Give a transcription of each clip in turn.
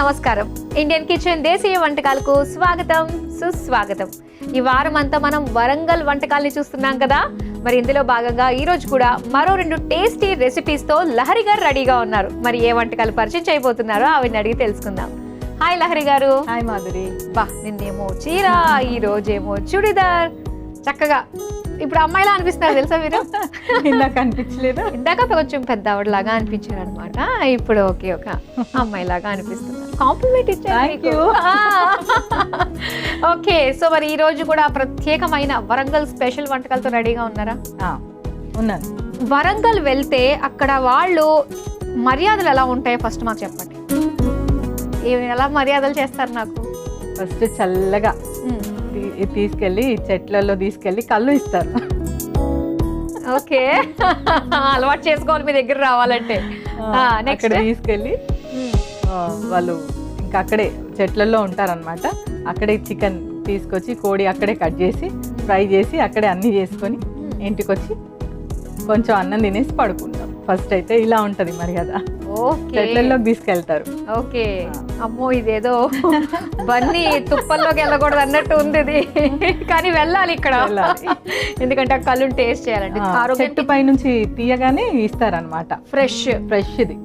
నమస్కారం. Indian kitchen దేశీయ వంటకాలకు స్వాగతం, సుస్వాగతం. ఈ వారం అంతా మనం వరంగల్ వంటకాలని చూస్తున్నాం కదా. మరి ఇందులో భాగంగా ఈ రోజు కూడా మరో 2 టేస్టీ రెసిపీస్ తో లహరి గారు రెడీగా ఉన్నారు. మరి ఏ వంటకాలు పరిచయం చేయబోతున్నారో ఆవిడని అడిగి తెలుసుకుందాం. హాయ్ లహరి గారు. హాయ్ మాధురి. బా, నిన్నేమో చీర, ఈ రోజేమో చుడిదార్, చక్కగా ఇప్పుడు అమ్మాయిలా అనిపిస్తున్నారు తెలుసా మీరు? ఇందాక అనిపించలేదు. ఇందాక కొంచెం పెద్ద ఆవిడలాగా అనిపించారు అనమాట. ఇప్పుడు ఓకే, ఒక అమ్మాయిలాగా అనిపిస్తున్నారు. కాంప్లిమెంట్ ఇచ్చారు. ఓకే, సో మరి ఈ రోజు కూడా ప్రత్యేకమైన వరంగల్ స్పెషల్ వంటకాలతో రెడీగా ఉన్నారా? ఉన్నాను. వరంగల్ వెళ్తే అక్కడ వాళ్ళు మర్యాదలు ఎలా ఉంటాయో ఫస్ట్ మాకు చెప్పండి. ఎలా మర్యాదలు చేస్తారు నాకు? ఫస్ట్ చల్లగా తీసుకెళ్ళి చెట్లలో తీసుకెళ్ళి కళ్ళు ఇస్తారు. ఓకే, అలవాటు చేసుకోవాలి మీ దగ్గర రావాలంటే. అక్కడ తీసుకెళ్ళి వాళ్ళు ఇంకా అక్కడే చెట్లలో ఉంటారనమాట. అక్కడే చికెన్ తీసుకొచ్చి కోడి అక్కడే కట్ చేసి ఫ్రై చేసి అక్కడే అన్ని చేసుకొని ఇంటికి వచ్చి కొంచెం అన్నం తినేసి పడుకుంటాం. ఫస్ట్ అయితే ఇలా ఉంటది మర్యాద. చెట్లలోకి తీసుకెళ్తారు. ఓకే, అమ్మో ఇదేదో బన్నీ తుప్పల్లోకి వెళ్ళకూడదు అన్నట్టు ఉంది ఇది, కానీ వెళ్ళాలి ఇక్కడ, ఎందుకంటే ఆ కళ్ళు టేస్ట్ చేయాలంటే. చెట్టు పై నుంచి తీయగానే ఇస్తారనమాట. ఫ్రెష్ ఇది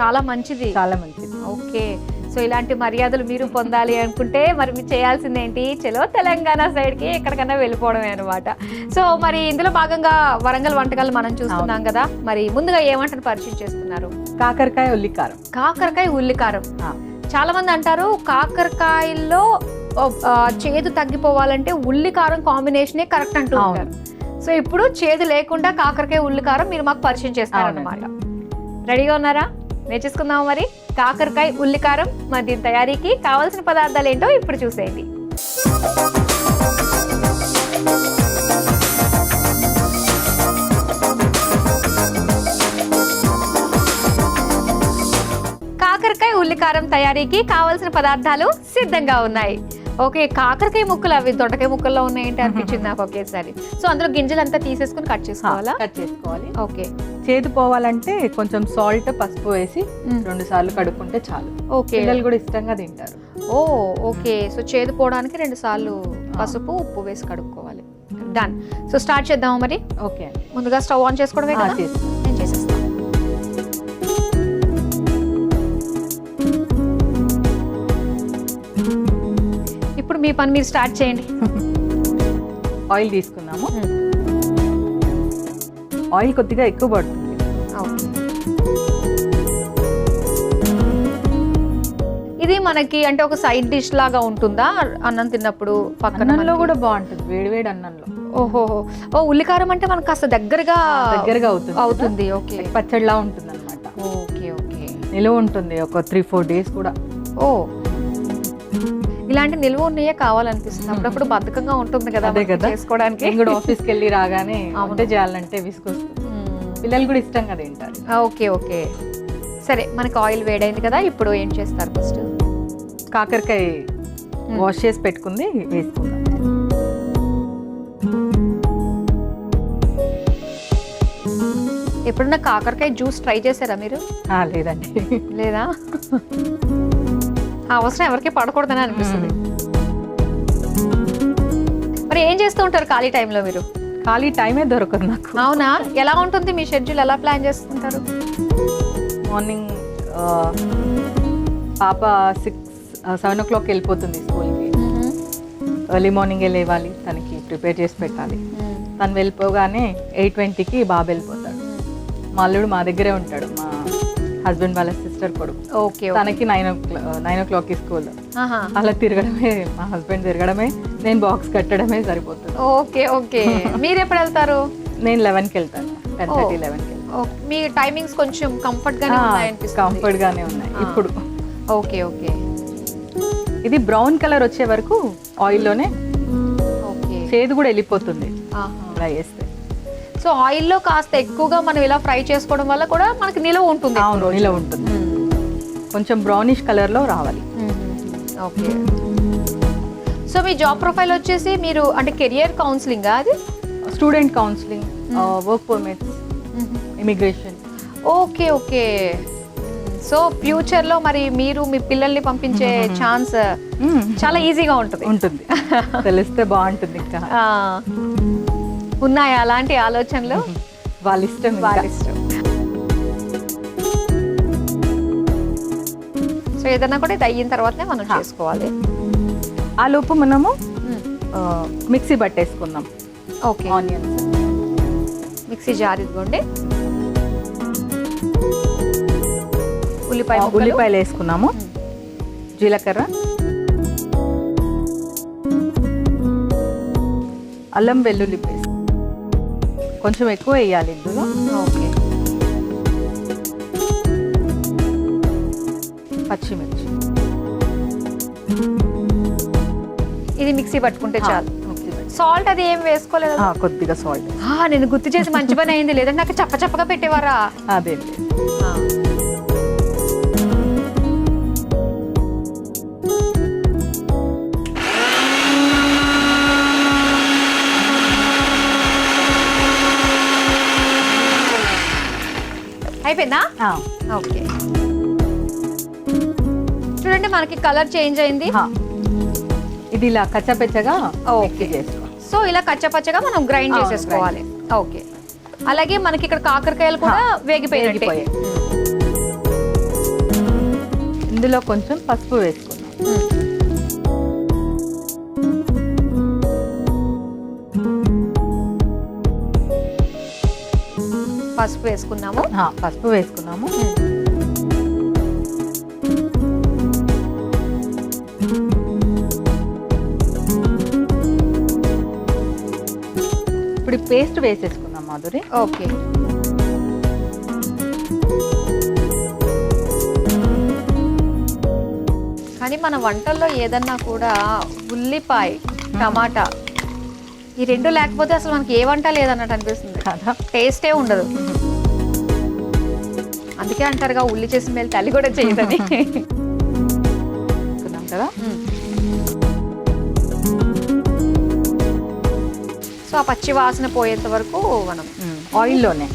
చాలా మంచిది, చాలా మంచిది. ఓకే, సో ఇలాంటి మర్యాదలు మీరు పొందాలి అనుకుంటే మరి మీరు చేయాల్సింది ఏంటి? చలో తెలంగాణ సైడ్కి ఎక్కడికన్నా వెళ్ళిపోవడమే అనమాట. సో మరి ఇందులో భాగంగా వరంగల్ వంటకాలు మనం చూస్తున్నాం కదా. మరి ముందుగా ఏ వంటను పరిచయం చేస్తున్నారు? కాకరకాయ ఉల్లికారం. కాకరకాయ ఉల్లికారం. చాలా మంది అంటారు కాకరకాయల్లో చేదు తగ్గిపోవాలంటే ఉల్లికారం కాంబినేషనే కరెక్ట్ అంటూ ఉంటారు. సో ఇప్పుడు చేదు లేకుండా కాకరకాయ ఉల్లికారం మీరు మాకు పరిచయం చేస్తారన్నమాట. రెడీగా ఉన్నారా? నేర్చేసుకుందాం మరి కాకరకాయ ఉల్లికారం. మరి దీని తయారీకి కావాల్సిన పదార్థాలు ఏంటో ఇప్పుడు చూసేయండి. కాకరకాయ ఉల్లికారం తయారీకి కావాల్సిన పదార్థాలు సిద్ధంగా ఉన్నాయి. ఓకే, కాకరకాయ ముక్కలు అవి దొండకాయ ముక్కల్లో ఉన్నాయంటే అనిపించింది నాకు ఒకేసారి. సో అందులో గింజలంతా తీసేసుకుని కట్ చేసుకోవాలా? కట్ చేసుకోవాలి. ఓకే, చేదు పోవాలంటే కొంచెం సాల్ట్, పసుపు వేసి 2 సార్లు కడుక్కుంటే చాలు. ఓకే, పిల్లలు కూడా ఇష్టంగా తింటారు. ఓకే, సో చేదు పోవడానికి 2 సార్లు పసుపు, ఉప్పు వేసి కడుక్కోవాలి. డన్. సో స్టార్ట్ చేద్దాం మరి. ఓకే, ముందుగా స్టవ్ ఆన్ చేసుకోవడమే కదా? నేను చేసేస్తాను. ఇప్పుడు మీ పని మీరు స్టార్ట్ చేయండి. ఆయిల్ తీసుకున్నాము. ఆయిల్ కొద్దిగా ఎక్కువ పడుతుంది. ఇది మనకి అంటే ఒక సైడ్ డిష్ లాగా ఉంటుందా అన్నం తిన్నప్పుడు? పక్కనలో కూడా బాగుంటుంది, వేడివేడి అన్నంలో. ఓ ఉల్లికారం అంటే మనకు కాస్త దగ్గరగా అవుతుంది. ఓకే, పచ్చడిలా ఉంటుంది అనమాట. ఓకే ఓకే, నిలువ ఉంటుంది ఒక 3-4 డేస్ కూడా. ఓ, ఇలాంటి నిల్వ ఉన్నాయే కావాలనిపిస్తుంది. అప్పుడప్పుడు బద్ధకంగా ఉంటుంది కదా చేసుకోవడానికి. కూడా ఆఫీస్కి వెళ్ళి రాగానే వంట చేయాలంటే విసుకొస్తుంది. పిల్లలు కూడా ఇష్టంగా తింటారు. ఓకే ఓకే, సరే, మనకి ఆయిల్ వేడైంది కదా. ఇప్పుడు ఏం చేస్తారు? ఫస్ట్ కాకరకాయ వాష్ చేసి పెట్టుకుంది వేసుకుందాం. ఎప్పుడన్నా కాకరకాయ జ్యూస్ ట్రై చేశారా మీరు? లేదండి. లేదా? అవసరం ఎవరికి పడకూడదని అనిపిస్తుంది. మరి ఏం చేస్తూ ఉంటారు ఖాళీ టైంలో మీరు? ఖాళీ టైమే దొరకదు నాకు. అవునా? ఎలా ఉంటుంది మీ షెడ్యూల్? ఎలా ప్లాన్ చేసుకుంటారు? మార్నింగ్ పాప 6-7 o'clock వెళ్ళిపోతుంది స్కూల్కి. ఎర్లీ మార్నింగే లేవాలి, తనకి ప్రిపేర్ చేసి పెట్టాలి. తను వెళ్ళిపోగానే 8:20కి బాబు వెళ్ళిపోతాడు. మా అల్లుడు మా దగ్గరే ఉంటాడు, మా హస్బెండ్ వాళ్ళ సిస్టర్ కొడుకు. ఓకే, తనకి 9 o'clockకి స్కూల్. అలా తిరగడమే, మా హస్బెండ్ తిరగడమే, నేను బాక్స్ కట్టడమే సరిపోతుంది. ఓకే ఓకే, మీరు ఎప్పుడు వెళ్తారు? నేను 11కి వెళ్తాను. 10:30, 11కి. మీ టైమింగ్స్ కొంచెం కంఫర్ట్ గానే ఉన్నాయి? కంఫర్ట్ గానే ఉన్నాయి ఇప్పుడు. ఓకే ఓకే, ఇది బ్రౌన్ కలర్ వచ్చే వరకు ఆయిల్లోనే. ఓకే, చేదు కూడా వెళ్ళిపోతుంది ఇలా వేస్తే. సో ఆయిల్లో కాస్త ఎక్కువగా మనం ఇలా ఫ్రై చేసుకోవడం వల్ల కూడా మనకి నిలవ ఉంటుంది. నిలవ ఉంటుంది, కొంచెం బ్రౌనిష్ కలర్లో రావాలి. ఓకే, సో మీ జాబ్ ప్రొఫైల్ వచ్చేసి మీరు అంటే కెరియర్ కౌన్సిలింగ్, అది student counselling, work permits, immigration. Okay okay, so future లో మరి మీరు మీ పిల్లల్ని పంపించే ఛాన్స్ చాలా ఈజీగా ఉంటుంది. తెలిస్తే బాగుంటుంది. ఇంకా ఉన్నాయా అలాంటి ఆలోచనలు? వాళ్ళ ఇష్టం. సో ఏదైనా కూడా ఇది అయిన తర్వాతనే మనం చేసుకోవాలి. ఆ లోపు మనము మిక్సీ పట్టేసుకుందాం. ఓకే, ఆనియన్స్ మిక్సీ జార్ ఇదిగోండి. ఉల్లిపాయలు వేసుకున్నాము, జీలకర్ర, అల్లం వెల్లుల్లి పేస్ట్ కొంచెం ఎక్కువ వేయాలి ఇందులో. ఓకే, పచ్చిమిర్చి, ఇది మిక్సీ పట్టుకుంటే చాలు. సాల్ట్ అది ఏం వేసుకోలేదు? కొద్దిగా సాల్ట్. నేను గుర్తు చేసి మంచి పని అయింది, లేదంటే నాకు చప్పగా పెట్టేవారా? అదే అయిపోయిందా? ఓకే, చూడండి మనకి కలర్ చేంజ్ అయింది. ఇది ఇలా కచ్చపచ్చగా ఓకే చేసుకో. సో ఇలా కచ్చపచ్చగా మనం గ్రైండ్ చేసేసుకోవాలి. ఓకే, అలాగే మనకి ఇక్కడ కాకరకాయలు కూడా వేగిపోయాయి. ఇందులో కొంచెం పసుపు వేసుకున్నాం. పసుపు వేసుకున్నాము. ఇప్పుడు పేస్ట్ వేసేసుకున్నాం మాధురి. ఓకే, కానీ మన వంటల్లో ఏదన్నా కూడా ఉల్లిపాయ, టమాటా ఈ రెండు లేకపోతే అసలు మనకి ఏ వంట లేదన్నట్టు అనిపిస్తుంది కదా, టేస్టే ఉండదు. అందుకే అంటారుగా ఉల్లి చేసిన మేలు తల్లి కూడా చేయదని కదా. సో ఆ పచ్చి వాసన పోయేంత వరకు మనం ఆయిల్లోనే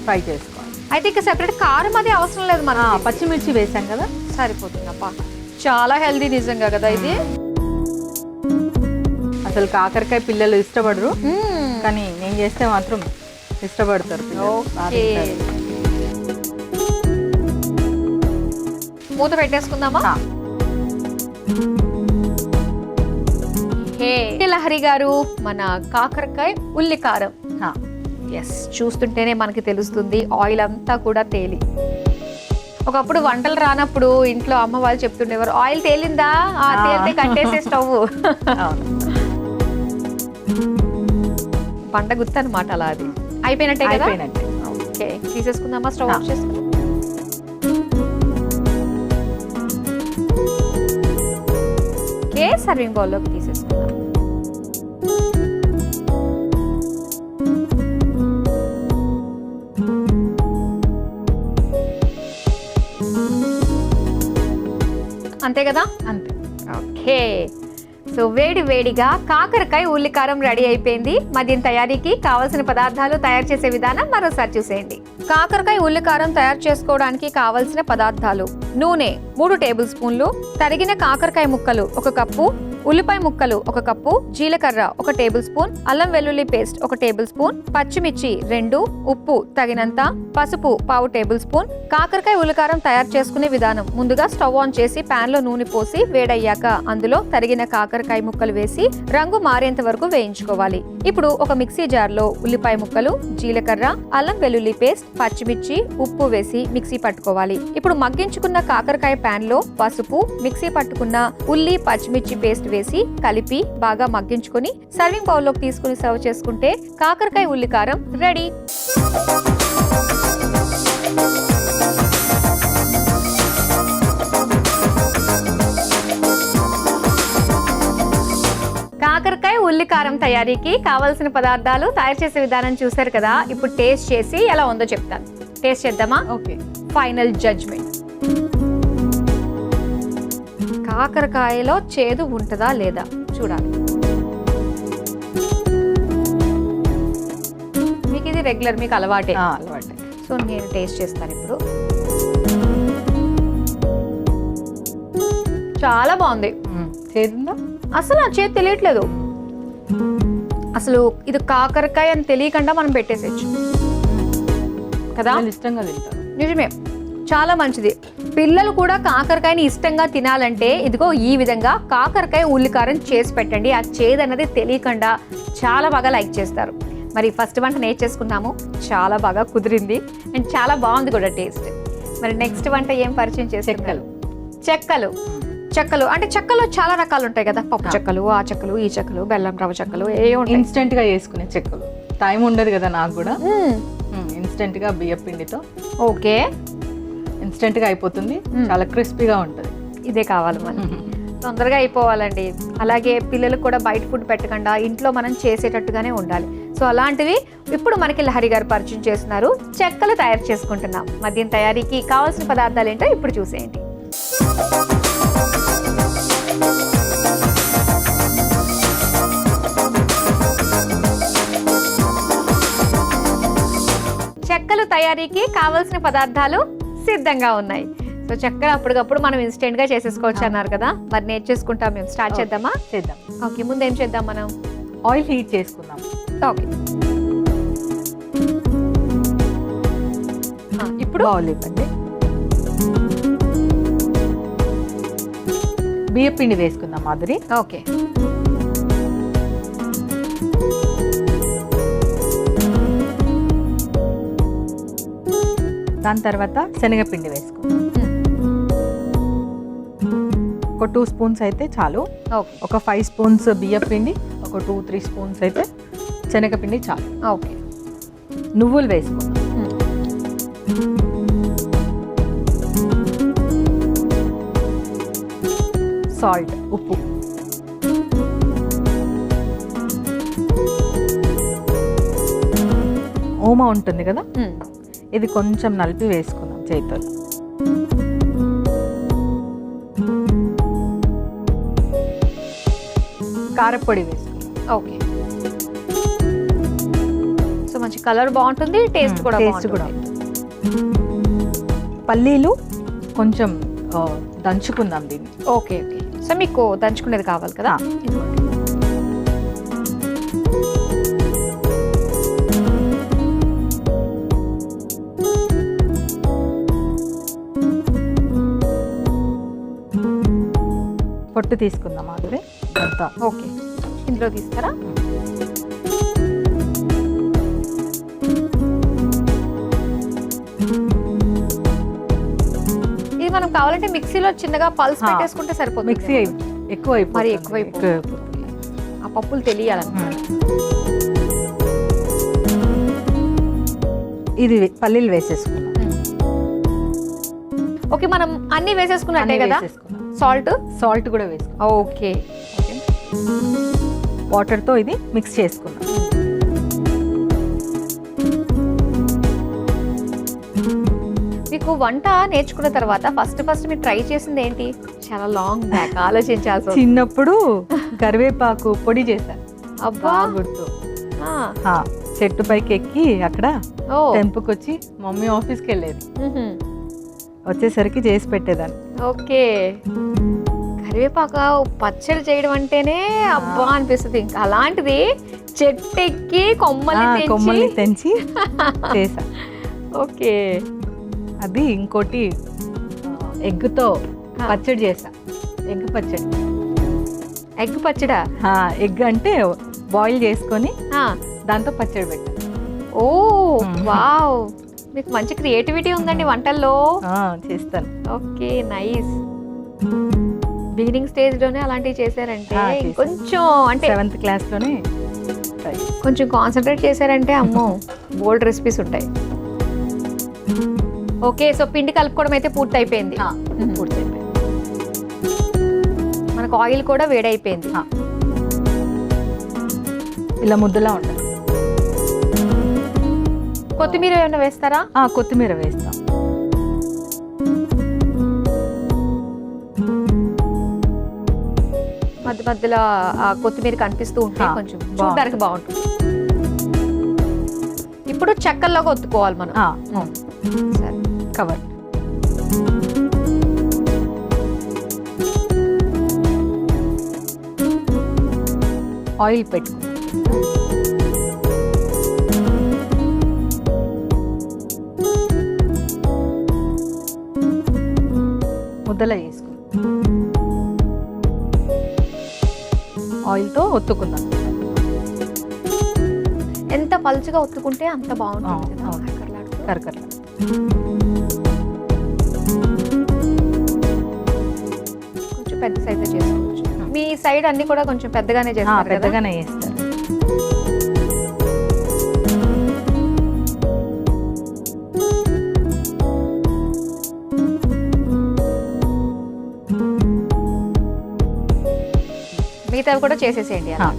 ఫ్రై చేసుకోవాలి. అయితే ఇక సెపరేట్ కారం అది అవసరం లేదు, మనం పచ్చిమిర్చి వేసాం కదా సరిపోతుందప్పా. చాలా హెల్దీ నిజంగా కదా ఇది. అసలు కాకరకాయ పిల్లలు ఇష్టపడరు, కానీ నేను చేస్తే మాత్రం ఇష్టపడతారు. మూత పెట్టేసుకుందామా? హే లహరి గారు, మన కాకరకాయ ఉల్లి కారం ఎస్ చూస్తుంటేనే మనకి తెలుస్తుంది. ఆయిల్ అంతా కూడా తేలి. ఒకప్పుడు వంటలు రానప్పుడు ఇంట్లో అమ్మ వాళ్ళు చెప్తుండేవారు, ఆయిల్ తేలిందా, తేలితే కట్టేసే స్టవ్. పంట గుర్తు అనమాట అలా. అది అయిపోయినట్టే కదా? ఓకే, తీసేసుకుందామా? స్టవ్ ఆఫ్ చేసుకుందాం. ఓకే, సర్వింగ్ బౌల్లోకి తీసేసుకుందాం. అంతే కదా? అంతే. ఓకే, సో వేడి వేడిగా కాకరకాయ ఉల్లికారం రెడీ అయిపోయింది. మరి దీని తయారీకి కావలసిన పదార్థాలు, తయారు చేసే విధానం మరోసారి చూసేయండి. కాకరకాయ ఉల్లికారం తయారు చేసుకోవడానికి కావలసిన పదార్థాలు: నూనె 3 టేబుల్ స్పూన్లు, తరిగిన కాకరకాయ ముక్కలు 1 కప్పు, ఉల్లిపాయ ముక్కలు 1 కప్పు, జీలకర్ర 1 టేబుల్ స్పూన్, అల్లం వెల్లుల్లి పేస్ట్ 1 టేబుల్ స్పూన్, పచ్చిమిర్చి 2, ఉప్పు తగినంత, పసుపు 1/2 టేబుల్ స్పూన్. కాకరకాయ ఉల్లికారం తయారు చేసుకునే విధానం: ముందుగా స్టవ్ ఆన్ చేసి పాన్ లో నూనె పోసి వేడయ్యాక అందులో తరిగిన కాకరకాయ ముక్కలు వేసి రంగు మారేంత వరకు వేయించుకోవాలి. ఇప్పుడు ఒక మిక్సీ జార్ లో ఉల్లిపాయ ముక్కలు, జీలకర్ర, అల్లం వెల్లుల్లి పేస్ట్, పచ్చిమిర్చి, ఉప్పు వేసి మిక్సీ పట్టుకోవాలి. ఇప్పుడు మగ్గించుకున్న కాకరకాయ పాన్ లో పసుపు, మిక్సీ పట్టుకున్న ఉల్లి, పచ్చిమిర్చి పేస్ట్ వేసి కలిపి బాగా మగ్గించుకొని సర్వింగ్ బౌల్ లోకి తీసుకుని సర్వ్ చేసుకుంటే కాకరకాయ ఉల్లికారం రెడీ. కాకరకాయ ఉల్లికారం తయారీకి కావలసిన పదార్థాలు, తయారు చేసే విధానం చూసారు కదా. ఇప్పుడు టేస్ట్ చేసి ఎలా ఉందో చెప్తాను. టేస్ట్ చేద్దామా? Okay, final judgement. కాకరకాయలో చేదు ఉంటుందా లేదా చూడాలి. మీకు ఇది రెగ్యులర్, మీకు అలవాటే. అలవాటే. సో నేను టేస్ట్ చేస్తాను ఇప్పుడు. చాలా బాగుంది. చేదుందా? అసలు ఆ చేదు తెలియట్లేదు. అసలు ఇది కాకరకాయ అని తెలియకుండా మనం పెట్టేసేయచ్చు కదా. ఇష్టంగా తింటారు. నిజమే, చాలా మంచిది. పిల్లలు కూడా కాకరకాయని ఇష్టంగా తినాలంటే ఇదిగో ఈ విధంగా కాకరకాయ ఉల్లికారం చేసి పెట్టండి. ఆ చేదు అన్నది తెలియకుండా చాలా బాగా లైక్ చేస్తారు. మరి ఫస్ట్ వంట నేర్చేసుకున్నాము, చాలా బాగా కుదిరింది అండ్ చాలా బాగుంది కూడా టేస్ట్. మరి నెక్స్ట్ వంట ఏం పరిచయం చేస్తారు? చెక్కలు. చెక్కలు అంటే చెక్కలు చాలా రకాలు ఉంటాయి కదా. పప్పు చెక్కలు, ఆ చెక్కలు, ఈ చెక్కలు, బెల్లం రవ్వ చెక్కలు, ఇన్స్టెంట్ గా చేసుకునే చెక్కలు. టైం ఉండదు కదా నాకు కూడా. ఇన్స్టెంట్ గా బియ్యం పిండితో ఓకే, ఇన్స్టెంట్ గా అయిపోతుంది. చాలా క్రిస్పీగా ఉంటుంది. ఇదే కావాలి మనకి, తొందరగా అయిపోవాలండి. అలాగే పిల్లలకు కూడా బయట ఫుడ్ పెట్టకుండా ఇంట్లో మనం చేసేటట్టుగానే ఉండాలి. సో అలాంటివి ఇప్పుడు మనకి లహరి గారు పరిచయం చేస్తున్నారు. చెక్కలు తయారు చేసుకుంటున్నాం. మద్యం తయారీకి కావాల్సిన పదార్థాలు ఏంటో ఇప్పుడు చూసేయండి. చెక్కలు తయారీకి కావాల్సిన పదార్థాలు సిద్ధంగా ఉన్నాయి. సో చెక్కలు అప్పటికప్పుడు మనం ఇన్స్టెంట్ గా చేసేసుకోవచ్చు అన్నారు కదా. మరి నేర్చేసుకుంటాం. మేము స్టార్ట్ చేద్దామా? చేద్దాం. ఓకే, ముందు ఏం చేద్దాం మనం? ఆయిల్ హీట్ చేసుకుందాం. ఓకే, ఇప్పుడు బౌల్ ఇవ్వండి. బియ్యం పిండి వేసుకుందాం మాధురి. ఓకే, దాని తర్వాత శనగపిండి వేసుకుందాం. ఒక 2 స్పూన్స్ అయితే చాలు. ఒక 5 స్పూన్స్ బియ్యం పిండి, ఒక 2-3 స్పూన్స్ అయితే శనగపిండి చాలు. ఓకే, నువ్వులు వేసుకుందాం. సాల్ట్, ఉప్పు, ఓమా ఉంటుంది కదా, ఇది కొంచెం నలిపి వేసుకుందాం చేతితో. కారపొడి వేసుకుందాం. ఓకే, సో మంచి కలర్ బాగుంటుంది, టేస్ట్ కూడా పల్లీలు కొంచెం దంచుకుందాం దీన్ని. ఓకే ఓకే, సో మీకు దంచుకునేది కావాలి కదా. పొట్టు తీసుకుందాం మాధురి అంతా. ఓకే, ఇందులో తీస్తారా? ఇది మనం కావాలంటే మిక్సీలో చిన్నగా పల్స్ పెట్టేసుకుంటే సరిపోతుంది. మిక్సీ ఎక్కువ మరి ఎక్కువైపోతుంది. ఆ పప్పులు తెలియాలన్నమాట. ఇది పల్లీలు వేసేసుకున్నాం. ఓకే, మనం అన్ని వేసేసుకున్నట్టే కదా. సాల్ట్ కూడా వేసుకున్నాం. ఓకే, వాటర్తో ఇది మిక్స్ చేసుకున్నాం. మీకు వంట నేర్చుకున్న తర్వాత ఫస్ట్ మీరు ట్రై చేసింది ఏంటి? చాలా లాంగ్ బ్యాక్ ఆలోచించాల్సి. చిన్నప్పుడు కరివేపాకు పొడి చేశాను. అబ్బా, గుర్తు. చెట్టు పైకి ఎక్కి అక్కడ తెంపుకొచ్చి మమ్మీ ఆఫీస్కి వెళ్ళేది. వచ్చేసరికి చేసి పెట్టేదాన్ని. ఓకే, కరివేపాకు పచ్చడి చేయడం అంటేనే అబ్బా అనిపిస్తుంది. ఇంకా అలాంటిది చెట్టు ఎక్కి కొమ్మల్ని తెంచి చేసా. ఓకే, అది ఇంకోటి ఎగ్తో పచ్చడి చేసా. ఎగ్ పచ్చడా? ఎగ్ అంటే బాయిల్ చేసుకొని దాంతో పచ్చడి పెట్టా. ఓ వావ్, మీకు మంచి క్రియేటివిటీ ఉందండి వంటల్లో. చేస్తాను. Okay, nice. బిగినింగ్ స్టేజ్ లోనే అలాంటివి చేశారంటే కొంచెం అంటే 7th క్లాస్లోనే కొంచెం కాన్సన్ట్రేట్ చేశారంటే అమ్మో బోల్డ్ రెసిపీస్ ఉంటాయి. ఓకే, సో పిండి కలుపుకోవడం అయితే పూర్తి అయిపోయింది. మనకు ఆయిల్ కూడా వేడైపోయింది. ఇలా ముద్దలా ఉండాలి. కొత్తిమీర ఏమైనా వేస్తారా? కొత్తిమీర వేస్తాం. మధ్య మధ్యలో కొత్తిమీర కనిపిస్తూ ఉంటే కొంచెం చూడడానికి బాగుంటుంది. ఇప్పుడు చెక్కల్లోకి ఒత్తుకోవాలి మనం. సరే, కవర్. ఆయిల్ పెట్టుకుందాం. ముద్దలా వేసుకుందాం. ఆయిల్తో ఒత్తుకుందాం. ఎంత పలుచగా ఒత్తుకుంటే అంత బాగుంటుంది కదా, అవును. కరకరలాడుతూ. కరకరలా. కొంచెం పెద్ద సైజు చేసుకోవచ్చు. మీ సైడ్ అన్ని కూడా కొంచెం పెద్దగానే చేస్తారు కదా. పెద్దగానే వేస్తారు. మిగతావి కూడా చేసేసేయండి అలా.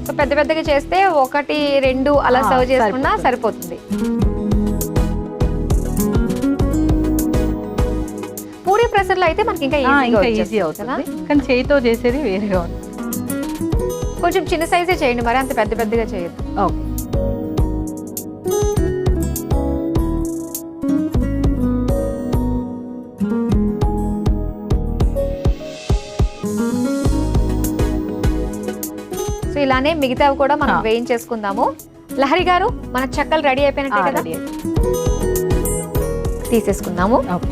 సో పెద్ద పెద్దగా చేస్తే 1, 2 అలా సర్వ్ చేసుకున్నా సరిపోతుంది. పూరి ప్రెషర్లో అయితే మనకి ఇంకా ఈజీ అవుతుంది, కానీ చేయితో చేసేది వేరేగా ఉంది. కొంచెం చిన్న సైజే చేయండి, మరి అంత పెద్ద పెద్దగా చేయొద్దు. ఓకే. సో ఇలానే మిగతావి కూడా మనం వేయించేసుకుందాము. లహరి గారు, మన చెక్కలు రెడీ అయిపోయినట్టే కదా, తీసేసుకుందాము. ఓకే.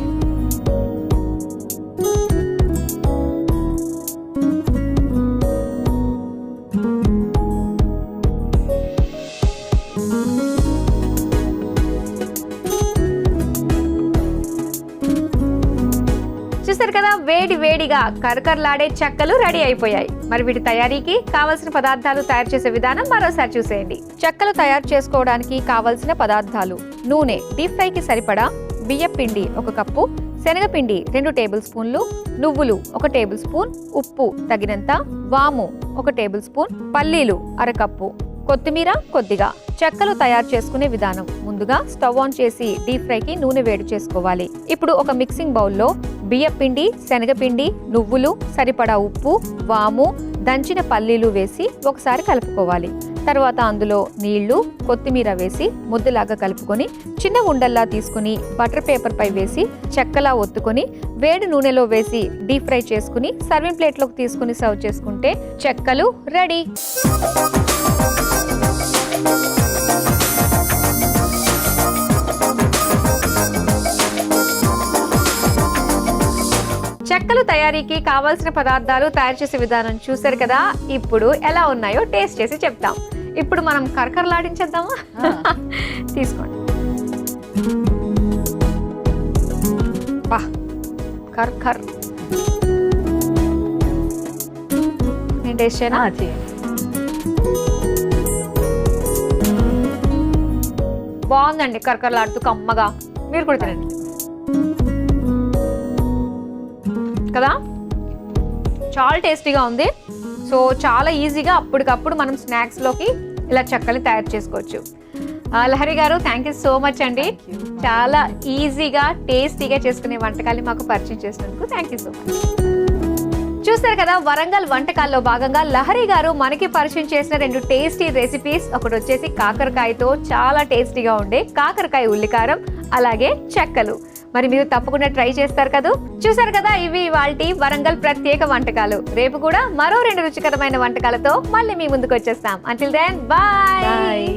చూసారు కదా, వేడి వేడిగా కరకరలాడే చెక్కలు రెడీ అయిపోయాయి. మరి వీటి తయారీకి కావలసిన పదార్థాలు తయారు చేసే విధానం మరోసారి చూసేయండి. చెక్కలు తయారు చేసుకోవడానికి కావలసిన పదార్థాలు: నూనె, డీప్ ఫ్రైకి సరిపడా, బియ్యం పిండి 1 కప్పు, శనగపిండి 2 టేబుల్ స్పూన్లు, నువ్వులు 1 టేబుల్ స్పూన్, ఉప్పు తగినంత, వాము 1 టేబుల్ స్పూన్, పల్లీలు 1/2 కప్పు, కొత్తిమీర కొద్దిగా. చెక్కలు తయారు చేసుకునే విధానం: ముందుగా స్టవ్ ఆన్ చేసి డీప్ ఫ్రైకి నూనె వేడి చేసుకోవాలి. ఇప్పుడు ఒక మిక్సింగ్ బౌల్లో బియ్యం పిండి, శనగపిండి, నువ్వులు, సరిపడా ఉప్పు, వాము, దంచిన పల్లీలు వేసి ఒకసారి కలుపుకోవాలి. తర్వాత అందులో నీళ్లు, కొత్తిమీర వేసి ముద్దలాగా కలుపుకొని చిన్న ఉండల్లా తీసుకుని బటర్ పేపర్ పై వేసి చెక్కలా ఒత్తుకొని వేడి నూనెలో వేసి డీప్ ఫ్రై చేసుకుని సర్వింగ్ ప్లేట్లోకి తీసుకుని సర్వ్ చేసుకుంటే చెక్కలు రెడీ. చెక్కలు తయారీకి కావాల్సిన పదార్థాలు తయారు చేసే విధానం చూసారు కదా. ఇప్పుడు ఎలా ఉన్నాయో టేస్ట్ చేసి చెప్తాం. ఇప్పుడు మనం కరకరలాడించేద్దామా? తీసుకోండి. బా, కర్కర్. నేను టేస్ట్ చేయనా? బాగుందండి, కరకరలాడుతూ కమ్మగా. మీరు కూడా తినండి కదా, చాలా టేస్టీగా ఉంది. సో చాలా ఈజీగా అప్పటికప్పుడు మనం స్నాక్స్లోకి ఇలా చెక్కలు తయారు చేసుకోవచ్చు. లహరి గారు, థ్యాంక్ యూ సో మచ్ అండి. చాలా ఈజీగా టేస్టీగా చేసుకునే వంటకాలు మాకు పరిచయం చేసినందుకు థ్యాంక్ యూ సో మచ్. చూస్తారు కదా, వరంగల్ వంటకాల్లో భాగంగా లహరి గారు మనకి పరిచయం చేసిన 2 టేస్టీ రెసిపీస్. ఒకటి వచ్చేసి కాకరకాయతో చాలా టేస్టీగా ఉండే కాకరకాయ ఉల్లికారం, అలాగే చెక్కలు. మరి మీరు తప్పకుండా ట్రై చేస్తారు కదా. చూసారు కదా, ఇవి ఇవాల్టి వరంగల్ ప్రత్యేక వంటకాలు. రేపు కూడా మరో 2 రుచికరమైన వంటకాలతో మళ్ళీ మీ ముందుకు వచ్చేస్తాం. Until then, bye.